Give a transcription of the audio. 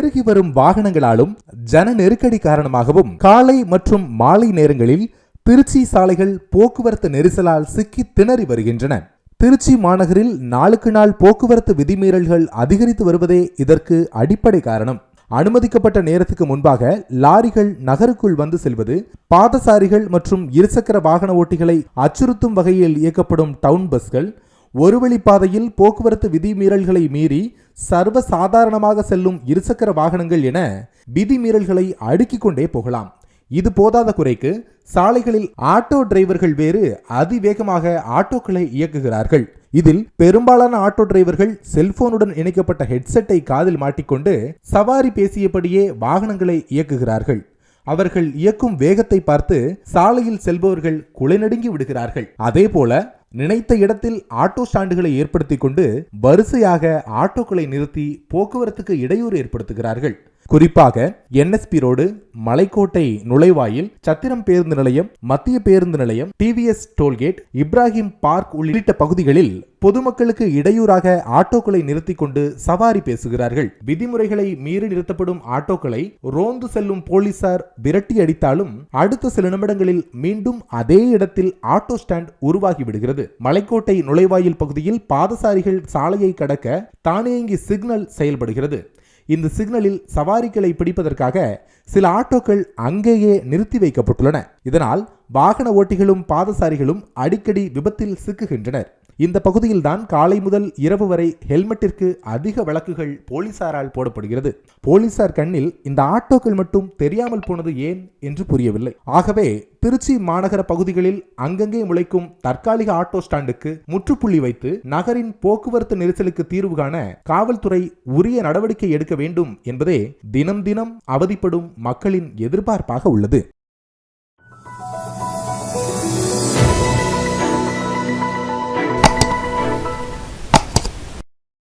பெருகி வரும் வாகனங்களாலும் ஜன நெருக்கடி காரணமாகவும் காலை மற்றும் மாலை நேரங்களில் திருச்சி சாலைகள் போக்குவரத்து நெரிசலால் சிக்கி திணறி வருகின்றன. திருச்சி மாநகரில் நாளுக்கு நாள் போக்குவரத்து விதிமீறல்கள் அதிகரித்து வருவதே இதற்கு அடிப்படை காரணம். அனுமதிக்கப்பட்ட நேரத்துக்கு முன்பாக லாரிகள் நகருக்குள் வந்து செல்வது, பாதசாரிகள் மற்றும் இருசக்கர வாகன ஓட்டிகளை அச்சுறுத்தும் வகையில் இயக்கப்படும் டவுன் பஸ்கள், ஒருவழிப்பாதையில் போக்குவரத்து விதிமீறல்களை மீறி சர்வசாதாரணமாக செல்லும் இருசக்கர வாகனங்கள் என விதிமீறல்களை அடுக்கிக் கொண்டே போகலாம். இது போதாத குறைக்கு சாலைகளில் ஆட்டோ டிரைவர்கள் வேறு அதிவேகமாக ஆட்டோக்களை இயக்குகிறார்கள். இதில் பெரும்பாலான ஆட்டோ டிரைவர்கள் செல்போனுடன் இணைக்கப்பட்ட ஹெட்செட்டை காதில் மாட்டிக்கொண்டு சவாரி பேசியபடியே வாகனங்களை இயக்குகிறார்கள். அவர்கள் இயக்கும் வேகத்தை பார்த்து சாலையில் செல்பவர்கள் குலைநடுங்கி விடுகிறார்கள். அதேபோல நினைத்த இடத்தில் ஆட்டோ ஸ்டாண்டுகளை ஏற்படுத்திக் கொண்டு வரிசையாக ஆட்டோக்களை நிறுத்தி போக்குவரத்துக்கு இடையூறு ஏற்படுத்துகிறார்கள். குறிப்பாக NSP ரோடு, மலைக்கோட்டை நுழைவாயில், சத்திரம் பேருந்து நிலையம், மத்திய பேருந்து நிலையம், TVS டோல்கேட், இப்ராஹிம் பார்க் உள்ளிட்ட பகுதிகளில் பொதுமக்களுக்கு இடையூறாக ஆட்டோக்களை நிறுத்தி கொண்டு சவாரி பேசுகிறார்கள். விதிமுறைகளை மீறி நிறுத்தப்படும் ஆட்டோக்களை ரோந்து செல்லும் போலீசார் விரட்டி அடித்தாலும் அடுத்த சில நிமிடங்களில் மீண்டும் அதே இடத்தில் ஆட்டோ ஸ்டாண்ட் உருவாகி விடுகிறது. மலைக்கோட்டை நுழைவாயில் பகுதியில் பாதசாரிகள் சாலையை கடக்க தானியங்கி சிக்னல் செயல்படுகிறது. இந்த சிக்னலில் சவாரிகளை பிடிப்பதற்காக சில ஆட்டோக்கள் அங்கேயே நிறுத்தி வைக்கப்பட்டுள்ளன. இதனால் வாகன ஓட்டிகளும் பாதசாரிகளும் அடிக்கடி விபத்தில் சிக்குகின்றனர். இந்த பகுதியில்தான் காலை முதல் இரவு வரை ஹெல்மெட்டிற்கு அதிக வழக்குகள் போலீசாரால் போடப்படுகிறது. போலீசார் கண்ணில் இந்த ஆட்டோக்கள் மட்டும் தெரியாமல் போனது ஏன் என்று புரியவில்லை. ஆகவே திருச்சி மாநகர பகுதிகளில் அங்கங்கே முளைக்கும் தற்காலிக ஆட்டோ ஸ்டாண்டுக்கு முற்றுப்புள்ளி வைத்து நகரின் போக்குவரத்து நெரிசலுக்கு தீர்வு காண காவல்துறை உரிய நடவடிக்கை எடுக்க வேண்டும் என்பதே தினம் தினம் அவதிப்படும் மக்களின் எதிர்பார்ப்பாக உள்ளது.